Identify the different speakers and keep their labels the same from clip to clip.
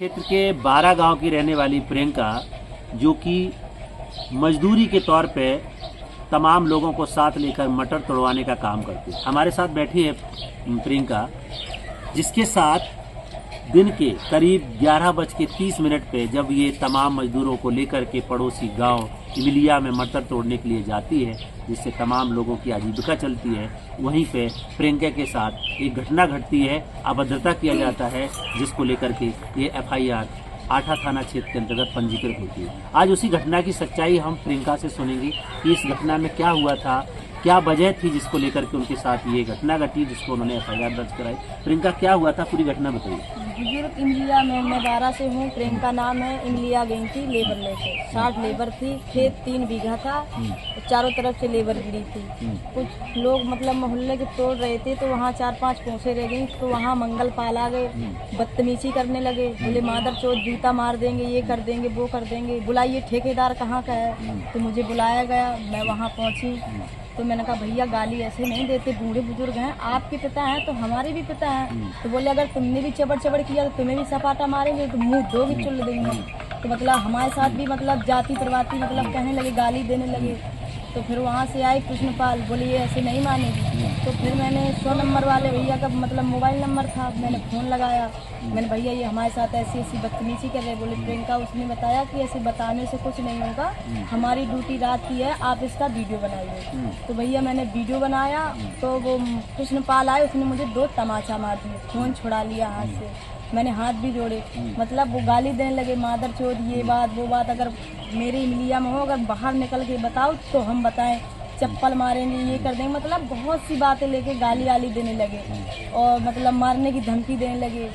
Speaker 1: क्षेत्र के 12 गांव की रहने वाली प्रियंका, जो कि मजदूरी के तौर पे तमाम लोगों को साथ लेकर मटर तोड़वाने का काम करती है। हमारे साथ बैठी है प्रियंका, जिसके साथ दिन के करीब 11:30 पे जब ये तमाम मजदूरों को लेकर के पड़ोसी गांव इमिलिया में मटर तोड़ने के लिए जाती है, जिससे तमाम लोगों की आजीविका चलती है, वहीं पे प्रियंका के साथ एक घटना घटती है, अभद्रता किया जाता है, जिसको लेकर के ये FIR आठा थाना क्षेत्र के अंतर्गत पंजीकृत होती है। आज उसी घटना की सच्चाई हम प्रियंका से सुनेंगे कि इस घटना में क्या हुआ था, क्या वजह थी जिसको लेकर के उनके साथ ये घटना घटी, जिसको उन्होंने FIR दर्ज कराई। प्रियंका, क्या हुआ था, पूरी घटना बताइए।
Speaker 2: बुजुर्ग इमलिया में मैं 12 से हूँ। प्रियंका नाम है। इमलिया गई थी लेबर लेके। 60 लेबर थी। खेत 3 बीघा था। चारों तरफ से लेबर गिरी थी। कुछ लोग मतलब मोहल्ले के तोड़ रहे थे, तो वहाँ 4-5 पोसे रह गई। तो वहाँ मंगल पाल आ गए, बदतमीजी करने लगे। बोले मादर चोद, जूता मार देंगे, ये कर देंगे, वो कर देंगे। बुलाइए ठेकेदार कहाँ का है। तो मुझे बुलाया गया, मैं वहाँ पहुँची। तो मैंने कहा भैया गाली ऐसे नहीं देते, बूढ़े बुजुर्ग हैं, आपके पिता हैं तो हमारे भी पिता हैं। तो बोले अगर तुमने भी चबड़ चबड़ किया तो तुम्हें भी सपाटा मारेंगे, तो मुंह दो भी चुल देंगे। तो मतलब हमारे साथ भी मतलब जाति प्रवाती मतलब कहने लगे, गाली देने लगे। तो फिर वहाँ से आए कृष्णपाल, बोले ये ऐसे नहीं मानेगी। तो फिर मैंने 100 नंबर वाले भैया का मतलब मोबाइल नंबर था, मैंने फ़ोन लगाया। मैंने भैया ये हमारे साथ ऐसी ऐसी बदतमीजी कर रहे। बोले प्रियंका, उसने बताया कि ऐसे बताने से कुछ नहीं होगा, हमारी ड्यूटी रात की है, आप इसका वीडियो बनाइए। तो भैया मैंने वीडियो बनाया, तो वो कृष्णपाल आए, उसने मुझे 2 तमाचा मार दिए, फ़ोन छुड़ा लिया हाथ से। मैंने हाथ भी जोड़े, मतलब वो गाली देने लगे, मादर चोद, ये बात वो बात, अगर मेरे इमलिया में हो, अगर बाहर निकल के बताओ तो हम बताएं, चप्पल मारेंगे, ये कर देंगे, मतलब बहुत सी बातें लेके गाली आली देने लगे और मतलब मारने की धमकी देने लगे।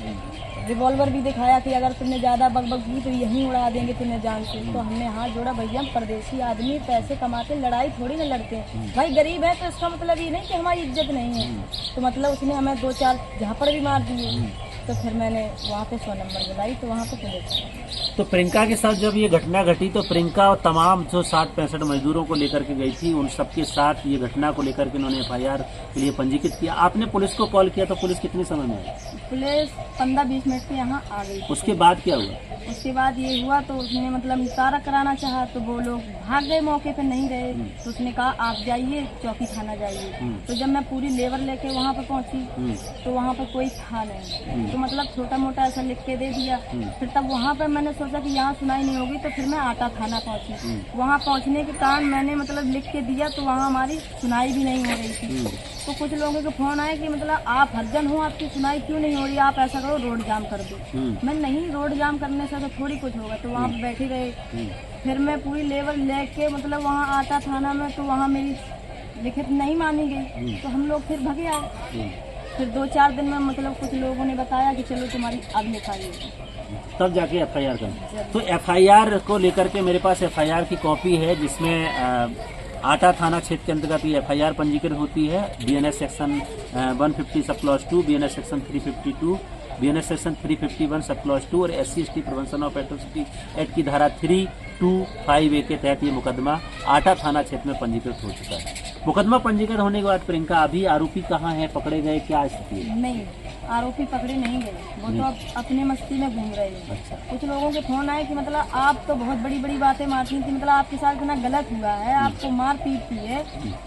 Speaker 2: रिवॉल्वर भी दिखाया कि अगर तुमने ज़्यादा बकबक की तो यहीं उड़ा देंगे तुम्हें जान से। तो हमने हाथ जोड़ा, भैया हम परदेसी आदमी, पैसे कमाते, लड़ाई थोड़ी ना लड़ते हैं भाई, गरीब है तो इसका मतलब ये नहीं कि हमारी इज्जत नहीं है। तो मतलब उसने हमें 2-4 झापड़ भी मार दिए। तो फिर मैंने वहाँ पे 100 नंबर बुलाई, तो वहाँ पे पुलिस।
Speaker 1: तो प्रियंका के साथ जब ये घटना घटी, तो प्रियंका और तमाम जो 60-65 मजदूरों को लेकर के गई थी, उन सबके साथ ये घटना को लेकर के उन्होंने FIR के लिए पंजीकृत किया। आपने पुलिस को कॉल किया, तो पुलिस कितने समय में आई?
Speaker 2: पुलिस 15-20 मिनट के यहाँ आ गई।
Speaker 1: उसके बाद क्या हुआ?
Speaker 2: उसके बाद ये हुआ तो उसने मतलब निस्तारा कराना चाहा, तो वो लोग भाग गए, मौके पे नहीं रहे। तो उसने कहा आप जाइए चौकी थाना जाइए। तो जब मैं पूरी लेबर लेके वहाँ पे पहुँची तो वहाँ पे कोई था नहीं। तो मतलब छोटा मोटा ऐसा लिख के दे दिया। फिर तब वहाँ पे मैंने सोचा कि यहाँ सुनाई नहीं होगी, तो फिर मैं आटा थाना पहुँची। वहाँ पहुँचने के कारण मैंने मतलब लिख के दिया, तो वहाँ हमारी सुनाई भी नहीं हो रही थी। तो कुछ लोगों के फोन आए कि मतलब आप हरजन हो, आपकी सुनाई क्यों नहीं हो रही, आप ऐसा करो रोड जाम कर दो। मैं नहीं, रोड जाम करने से तो थोड़ी कुछ होगा। तो वहाँ बैठे रहे। फिर मैं पूरी लेबर लेके मतलब वहाँ आटा थाना में, तो वहाँ मेरी लिखित नहीं मानी गई। तो हम लोग फिर भगे आए। फिर 2-4 दिन में मतलब कुछ लोगों ने बताया कि चलो तुम्हारी अब लिखाई,
Speaker 1: तब जाके FIR कर। तो FIR को लेकर के मेरे पास FIR की कॉपी है, जिसमें आटा थाना क्षेत्र के अंतर्गत ये FIR पंजीकृत होती है। BNS section 150 sub clause 2, BNS section 352, BNS section 351 sub clause 2 और SC/ST prevention of atrocity act की धारा 325A के तहत ये मुकदमा आटा थाना क्षेत्र में पंजीकृत हो चुका है। मुकदमा पंजीकृत होने के बाद प्रियंका, अभी आरोपी कहाँ है, पकड़े गए, क्या स्थिति है?
Speaker 2: नहीं, आरोपी पकड़े नहीं गए, वो तो अब अपने मस्ती में घूम रहे हैं।
Speaker 1: अच्छा।
Speaker 2: कुछ लोगों के फोन आए कि मतलब आप तो बहुत बड़ी बड़ी बातें मारती थी, मतलब आपके साथ इतना गलत हुआ है, आपको मार पीट की है,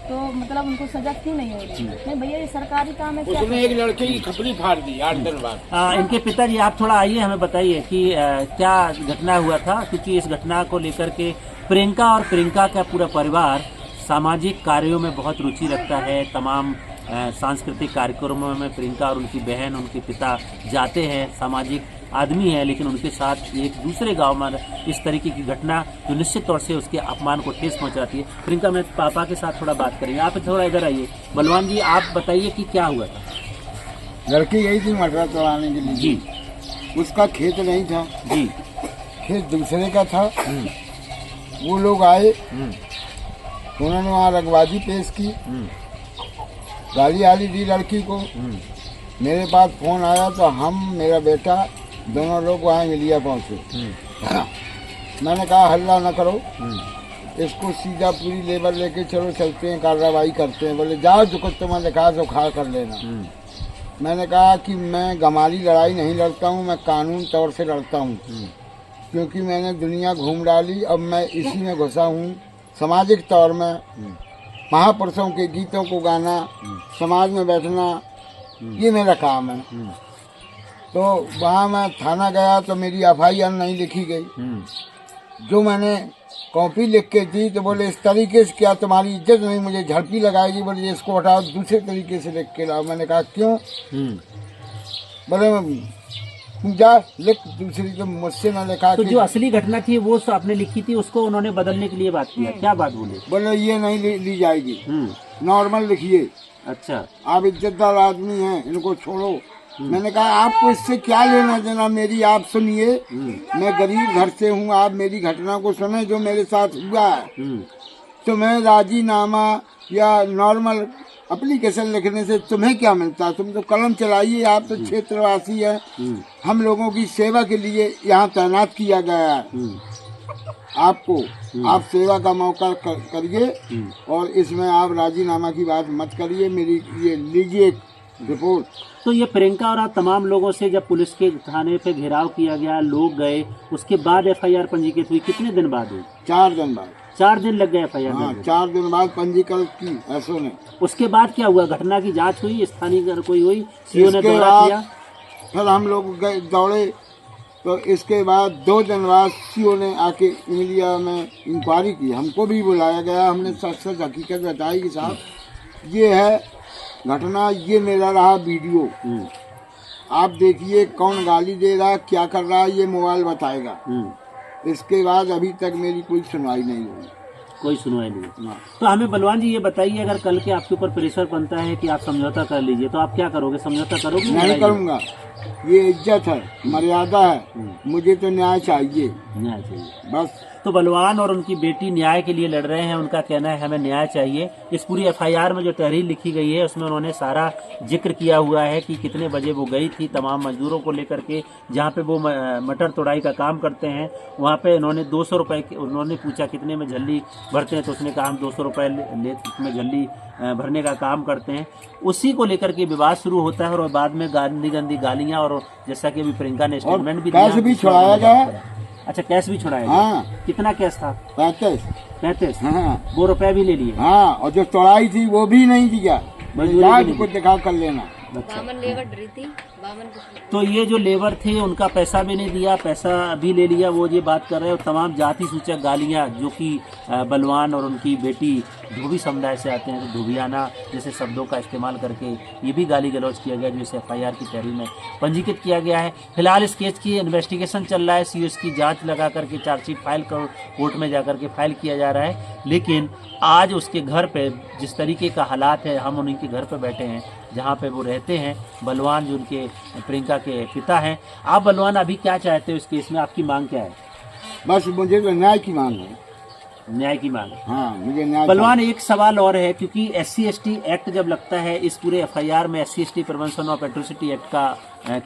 Speaker 2: तो मतलब उनको सजा क्यों नहीं हो रही? नहीं भैया, ये सरकारी काम है।
Speaker 3: उसने एक लड़के की खपरी फाड़ दी 8 दिन बाद।
Speaker 1: इनके पिताजी, आप थोड़ा आइए, हमें बताइए कि क्या घटना हुआ था, क्योंकि इस घटना को लेकर के प्रियंका और प्रियंका का पूरा परिवार सामाजिक कार्यों में बहुत रुचि रखता है। तमाम सांस्कृतिक कार्यक्रमों में प्रियंका और उनकी बहन, उनके पिता जाते हैं, सामाजिक आदमी है, लेकिन उनके साथ एक दूसरे गांव में इस तरीके की घटना जो निश्चित तौर से उसके अपमान को ठेस पहुंचाती है। प्रियंका, मैं पापा के साथ थोड़ा बात करेंगे, आप थोड़ा इधर आइए। बलवान जी, आप बताइए कि क्या हुआ था।
Speaker 3: लड़की गई थी मटर तोड़ाने के लिए
Speaker 1: जी।
Speaker 3: उसका खेत नहीं था
Speaker 1: जी।
Speaker 3: खेत दूसरे का था। वो लोग आए, उन्होंने वहाँ रंगबाजी पेश की, गाली आली दी लड़की को। मेरे पास फोन आया तो हम, मेरा बेटा, दोनों लोग वहाँ मिलिया पहुँचे। मैंने कहा हल्ला न करो, इसको सीधा पूरी लेबर लेके चलो, चलते हैं, कार्रवाई करते हैं। बोले जाओ, जो कुछ तुम्हें लिखा सो खा कर लेना। मैंने कहा कि मैं गमारी लड़ाई नहीं लड़ता हूँ, मैं कानून तौर से लड़ता हूँ, क्योंकि मैंने दुनिया घूम डाली, अब मैं इसी में घुसा हूँ। सामाजिक तौर में महापुरुषों के गीतों को गाना, समाज में बैठना, ये मेरा काम है। तो वहाँ मैं थाना गया तो मेरी FIR नहीं लिखी गई। जो मैंने कॉपी लिख के दी तो बोले इस तरीके से क्या तुम्हारी इज्जत नहीं, मुझे झड़पी लगाएगी, बोले इसको हटाओ, दूसरे तरीके से लिख के लाओ। मैंने कहा क्यों? बोले तुम जा लिख दूसरी, तो मुझसे ना लिखा।
Speaker 1: तो जो असली घटना थी वो आपने लिखी थी, उसको उन्होंने बदलने के लिए बात किया, क्या बात बोले?
Speaker 3: बोले ये नहीं ली जाएगी, नॉर्मल लिखिए।
Speaker 1: अच्छा,
Speaker 3: आप इज्जतदार आदमी हैं, इनको छोड़ो। मैंने कहा आपको इससे क्या लेना देना, मेरी आप सुनिए, मैं गरीब घर से हूँ, आप मेरी घटना को सुने जो मेरे साथ हुआ है। तो मैं राजीनामा या नॉर्मल एप्लीकेशन लिखने से तुम्हें क्या मिलता है? तुम तो कलम चलाइए, आप तो क्षेत्रवासी है, हम लोगों की सेवा के लिए यहाँ तैनात किया गया है आपको। आप सेवा का मौका करिए और इसमें आप राजीनामा की बात मत करिए। मेरी ये लीजिए रिपोर्ट।
Speaker 1: तो ये प्रियंका और आप तमाम लोगों से जब पुलिस के थाने पे घेराव किया गया, लोग गए, उसके बाद FIR पंजीकृत हुई, कितने दिन बाद हुई?
Speaker 3: 4 दिन बाद।
Speaker 1: 4 दिन लग गए FIR?
Speaker 3: हाँ, 4 दिन बाद पंजीकृत की ऐसो ने।
Speaker 1: उसके बाद क्या हुआ? घटना की जांच हुई, स्थानीय कोई हुई, CO ने दौरा किया?
Speaker 3: फिर हम लोग गए दौड़े, तो इसके बाद 2 दिन बाद CO ने आके इंडिया में इंक्वायरी की, हमको भी बुलाया गया। हमने सच सच हकीकत बताई कि साहब ये है घटना, ये मेरा रहा वीडियो, आप देखिए कौन गाली दे रहा, क्या कर रहा है, ये मोबाइल बताएगा। इसके बाद अभी तक मेरी कोई सुनवाई नहीं हुई।
Speaker 1: कोई सुनवाई नहीं। तो हमें बलवान जी ये बताइए, अगर कल के आपके ऊपर प्रेशर बनता है कि आप समझौता कर लीजिए, तो आप क्या करोगे? समझौता करोगे?
Speaker 3: नहीं करूँगा, ये इज्जत है, मर्यादा है, मुझे तो न्याय चाहिए।
Speaker 1: न्याय चाहिए
Speaker 3: बस।
Speaker 1: तो बलवान और उनकी बेटी न्याय के लिए लड़ रहे हैं। उनका कहना है हमें न्याय चाहिए। इस पूरी FIR में जो तहरीर लिखी गई है उसमें उन्होंने सारा जिक्र किया हुआ है कि कितने बजे वो गई थी तमाम मजदूरों को लेकर के, जहाँ पे वो मटर तोड़ाई का काम करते हैं। वहाँ पे उन्होंने 200 रुपये, उन्होंने पूछा कितने में झल्ली भरते हैं, तो उसने कहा हम 200 रुपये में झल्ली भरने का काम करते हैं। उसी को लेकर के विवाद शुरू होता है और बाद में गंदी गंदी गालियाँ, और जैसा कि अभी प्रियंका ने स्टेटमेंट भी
Speaker 3: कैश भी छुड़ाया गया।
Speaker 1: अच्छा, कैश भी छुड़ाया?
Speaker 3: हाँ।
Speaker 1: कितना कैश था? 35।
Speaker 3: हाँ।
Speaker 1: वो रुपए भी ले लिए?
Speaker 3: हाँ, और जो तोड़ाई थी वो भी नहीं दिया, को दिखा कर लेना।
Speaker 2: बामन लेबर डरी थी,
Speaker 1: तो ये जो लेबर थे उनका पैसा भी नहीं दिया, पैसा भी ले लिया, वो ये बात कर रहे हैं। और तमाम जाति सूचक गालियाँ जो कि बलवान और उनकी बेटी धोबी समुदाय से आते हैं, तो धोबियाना जैसे शब्दों का इस्तेमाल करके ये भी गाली गलौज किया गया, जो इसे FIR की तहरीर में पंजीकृत किया गया है। फिलहाल इस केस की इन्वेस्टिगेशन चल रहा है, CO की जांच लगा करके चार्जशीट फाइल कोर्ट में जाकर के फाइल किया जा रहा है। लेकिन आज उसके घर पे जिस तरीके का हालात है, हम उनके घर पे बैठे हैं जहाँ पे वो रहते हैं, बलवान जो उनके प्रियंका के पिता हैं। आप बलवान अभी क्या चाहते हो इस केस में, आपकी मांग क्या है?
Speaker 3: बस मुझे तो न्याय की मांग है।
Speaker 1: न्याय की मांग?
Speaker 3: हाँ, मुझे न्याय।
Speaker 1: बलवान एक सवाल और है, क्योंकि SC/ST एक्ट जब लगता है, इस पूरे FIR में SC/ST prevention of atrocity act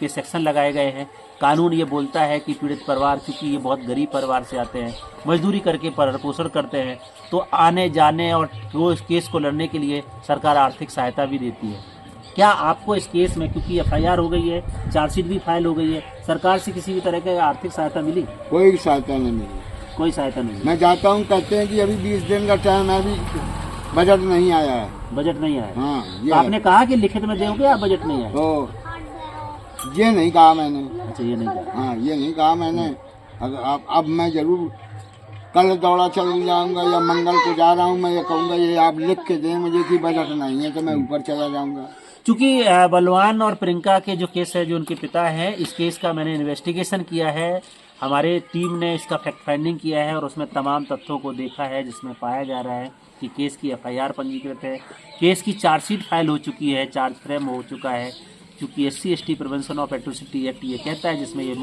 Speaker 1: के सेक्शन लगाए गए हैं। कानून ये बोलता है कि पीड़ित परिवार, क्योंकि ये बहुत गरीब परिवार से आते हैं, मजदूरी करके भरण पोषण करते हैं, तो आने जाने और वो केस को लड़ने के लिए सरकार आर्थिक सहायता भी देती है। क्या आपको इस केस में, क्योंकि FIR हो गई है, चार्जशीट भी फाइल हो गई है, सरकार से किसी भी तरह की आर्थिक सहायता मिली?
Speaker 3: कोई सहायता नहीं मिली।
Speaker 1: कोई सहायता नहीं?
Speaker 3: मैं जाता हूँ, कहते हैं कि अभी 20 दिन का टाइम है, अभी बजट नहीं आया है।
Speaker 1: बजट नहीं आया?
Speaker 3: हाँ।
Speaker 1: तो आपने कहा कि लिखित में दोगे या बजट नहीं आया?
Speaker 3: तो ये नहीं कहा मैंने।
Speaker 1: अच्छा, ये नहीं कहा?
Speaker 3: हाँ, ये नहीं कहा मैंने। अब मैं जरूर कल दौड़ा चल जाऊंगा या मंगल को जा रहा हूँ, मैं ये कहूँगा ये आप लिख के दें मुझे कि बजट नहीं है, तो मैं ऊपर चला जाऊंगा।
Speaker 1: चूंकि बलवान और प्रियंका के जो केस है, जो उनके पिता हैं, इस केस का मैंने इन्वेस्टिगेशन किया है, हमारे टीम ने इसका फैक्ट फाइंडिंग किया है और उसमें तमाम तथ्यों को देखा है, जिसमें पाया जा रहा है कि केस की FIR पंजीकृत है, केस की चार्जशीट फाइल हो चुकी है, चार्ज फ्रेम हो चुका है, क्योंकि SC/ST prevention of atrocity act ये कहता है, जिसमें ये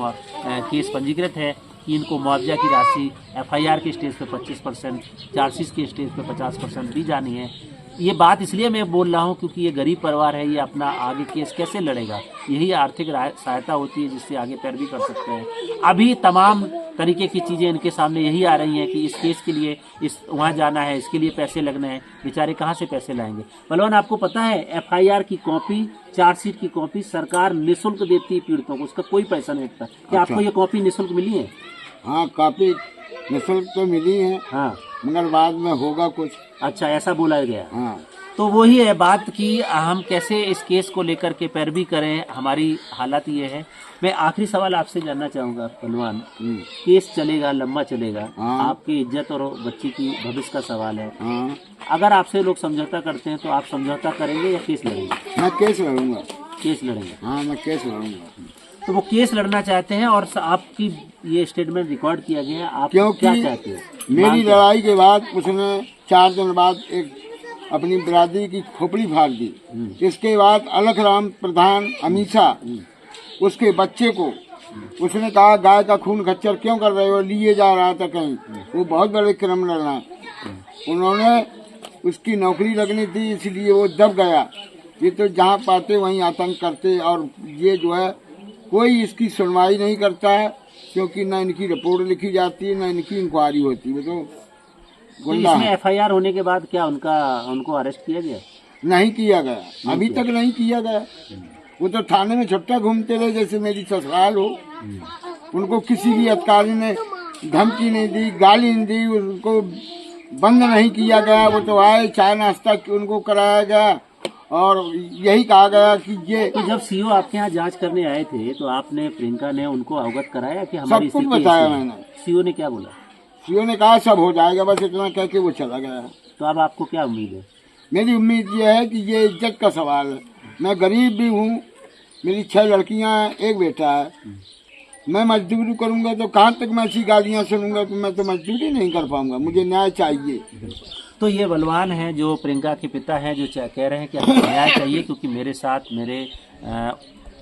Speaker 1: केस पंजीकृत है कि इनको मुआवजा की राशि FIR के स्टेज पे 25%, चार्जशीट के स्टेज पे 50% दी जानी है। ये बात इसलिए मैं बोल रहा हूँ क्योंकि ये गरीब परिवार है, ये अपना आगे केस कैसे लड़ेगा, यही आर्थिक सहायता होती है जिससे आगे पैरवी कर सकते हैं। अभी तमाम तरीके की चीज़ें इनके सामने यही आ रही हैं कि इस केस के लिए इस वहाँ जाना है, इसके लिए पैसे लगने हैं, बेचारे कहाँ से पैसे लाएंगे। पहलवान, आपको पता है FIR की कॉपी, चार्जशीट की कॉपी सरकार निःशुल्क देती है पीड़ितों को, उसका कोई पैसा नहीं लगता। क्या
Speaker 3: अच्छा।
Speaker 1: आपको ये कॉपी निःशुल्क मिली है?
Speaker 3: हाँ, कॉपी निःशुल्क तो मिली है,
Speaker 1: हाँ,
Speaker 3: मगर बाद में होगा कुछ।
Speaker 1: अच्छा, ऐसा बोला गया।
Speaker 3: हाँ,
Speaker 1: तो वही है बात कि हम कैसे इस केस को लेकर के पैरवी करें, हमारी हालत ये है। मैं आखिरी सवाल आपसे जानना चाहूँगा पहलवान, केस चलेगा, लंबा चलेगा,
Speaker 3: हाँ।
Speaker 1: आपकी इज्जत और बच्ची की भविष्य का सवाल है।
Speaker 3: हाँ,
Speaker 1: अगर आपसे लोग समझौता करते हैं तो आप समझौता करेंगे या केस लड़ेंगे?
Speaker 3: मैं केस लड़ूंगा।
Speaker 1: केस लड़ेंगे।
Speaker 3: हाँ, मैं केस लड़ूंगा।
Speaker 1: तो वो केस लड़ना चाहते हैं और आपकी ये स्टेटमेंट रिकॉर्ड किया गया है, आप
Speaker 3: क्योंकि
Speaker 1: क्या चाहते हो?
Speaker 3: मेरी
Speaker 1: मांग क्या?
Speaker 3: लड़ाई के बाद उसने 4 दिन बाद एक अपनी बिरादरी की खोपड़ी फाड़ दी। इसके बाद अलखराम प्रधान अमीषा उसके बच्चे को उसने कहा गाय का खून खच्चर क्यों कर रहे हो, लिए जा रहा था कहीं, वो बहुत बड़े क्रिमिनल हैं। उन्होंने उसकी नौकरी लगनी थी इसलिए वो दब गया। ये तो जहाँ पाते वहीं आतंक करते, और ये जो है कोई इसकी सुनवाई नहीं करता है, क्योंकि न इनकी रिपोर्ट लिखी जाती है, न इनकी इंक्वायरी होती है। वो तो
Speaker 1: तो
Speaker 3: गुंडा
Speaker 1: इसमें
Speaker 3: है।
Speaker 1: FIR होने के बाद क्या उनको अरेस्ट किया गया?
Speaker 3: नहीं किया गया, अभी तक नहीं किया गया। वो तो थाने में छुट्टा घूमते रहे जैसे मेरी ससुराल हो। उनको किसी भी अधिकारी ने धमकी नहीं दी, गाली नहीं दी, उनको बंद नहीं किया गया। वो तो आए, चाय नाश्ता उनको कराया गया और यही कहा गया कि ये
Speaker 1: तो जब CO आपके यहाँ जांच करने आए थे तो आपने, प्रियंका ने उनको अवगत कराया कि हमारी
Speaker 3: सब कुछ
Speaker 1: स्थिति
Speaker 3: बताया
Speaker 1: ऐसी है?
Speaker 3: मैंने।
Speaker 1: CO ने क्या बोला?
Speaker 3: सीओ ने कहा सब हो जाएगा, बस इतना कह के वो चला गया।
Speaker 1: तो अब आपको क्या उम्मीद है?
Speaker 3: मेरी उम्मीद ये है कि ये इज्जत का सवाल है। मैं गरीब भी हूँ, मेरी 6 लड़कियाँ हैं, एक बेटा है। मैं मजदूरी करूँगा तो कहाँ तक मैं ऐसी गालियाँ सुनूंगा, तो मैं तो मजदूरी नहीं कर पाऊंगा। मुझे न्याय चाहिए।
Speaker 1: तो ये बलवान हैं जो प्रियंका के पिता हैं, जो कह रहे हैं कि आपको न्याय चाहिए, क्योंकि मेरे साथ मेरे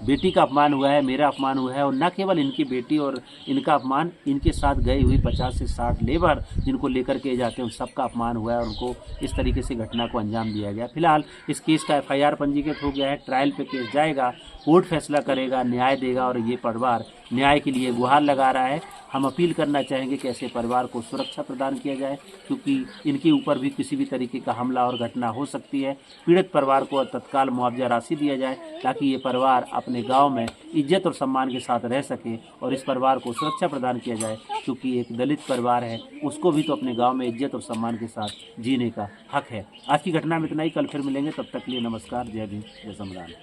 Speaker 1: बेटी का अपमान हुआ है, मेरा अपमान हुआ है, और न केवल इनकी बेटी और इनका अपमान, इनके साथ गई हुई 50 से 60 लेबर जिनको लेकर के जाते हैं उन सबका अपमान हुआ है, और उनको इस तरीके से घटना को अंजाम दिया गया। फिलहाल इस केस का FIR पंजीकृत हो गया है, ट्रायल पे केस जाएगा, कोर्ट फैसला करेगा, न्याय देगा, और ये परिवार न्याय के लिए गुहार लगा रहा है। हम अपील करना चाहेंगे कि ऐसे परिवार को सुरक्षा प्रदान किया जाए, क्योंकि इनके ऊपर भी किसी भी तरीके का हमला और घटना हो सकती है। पीड़ित परिवार को तत्काल मुआवजा राशि दिया जाए, ताकि ये परिवार अपने गांव में इज्जत और सम्मान के साथ रह सके, और इस परिवार को सुरक्षा प्रदान किया जाए, क्योंकि एक दलित परिवार है, उसको भी तो अपने गाँव में इज्जत और सम्मान के साथ जीने का हक है। आज की घटना में इतना ही, कल फिर मिलेंगे, तब तक के लिए नमस्कार, जय भीम, जय संविधान।